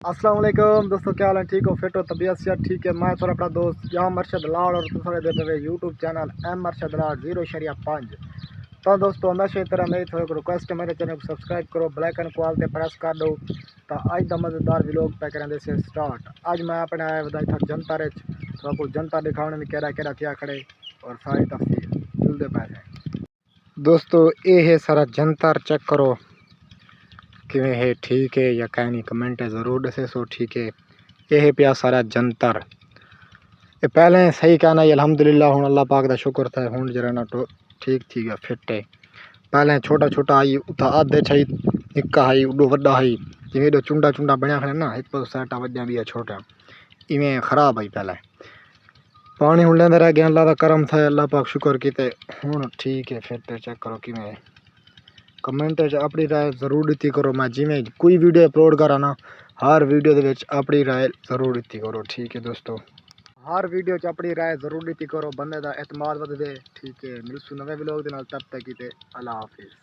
अस्सलाम वालेकुम दोस्तों, क्या हाल है? ठीक हो? फिट हो? तबीयत से ठीक है? मैं थोड़ा अपना दोस्त यहाँ मरशद लाड़ और दूसरे देख रहे यूट्यूब चैनल एम मरशद लाड़ 0.5। तो दोस्तों हमेशा की तरह मेरी थोड़ी रिक्वेस्ट है, मेरे चैनल को सब्सक्राइब करो, बेल आइकन को आल ते प्रेस कर दो। तो आज का मज़ेदार व्लॉग पे करें से स्टार्ट। आज मैं अपने आया बताई था जनता रे तो आपको जनता दिखाने में केड़ा केड़ा क्या खड़े और सारी तफसील जुलते पैसे। दोस्तों ये है सारा जनता, चेक करो किवें है, ठीक है या कहीं नहीं, कमेंट ज़रूर दसे सो ठीक है। ये है पिया सारा जंतर, ये पहले सही कहना ये अल्हम्दुलिल्लाह हूँ अल्लाह पाक का शुक्र था हूँ जरा ना तो ठीक थी गया फिट है। पहले छोटा छोटा आई उता आधे छई निक्का आई उडो वड्डा आई जिवें एडो चुंडा चुंडा बनया खड़े ना एक पास साटा वड्या भी है छोटा इवें खराब आई। पहले पानी हूँ लेंदे रह गया, अल्लाह का करम था, अल्लाह पाक शुक्र कीते हूँ ठीक है फिट है। चेक करो किवें, कमेंट अपनी राय जरूर दी करो। मैं जिमें कोई वीडियो अपलोड करा ना हर वीडियो दे विच अपनी राय जरूर दी करो, ठीक है दोस्तों। हर वीडियो च अपनी राय जरूर दी करो, बंदे दा एतमाद वधदे, ठीक है। मिलसू नवे व्लॉग दे नाल, तब तक अल्लाह हाफिज़।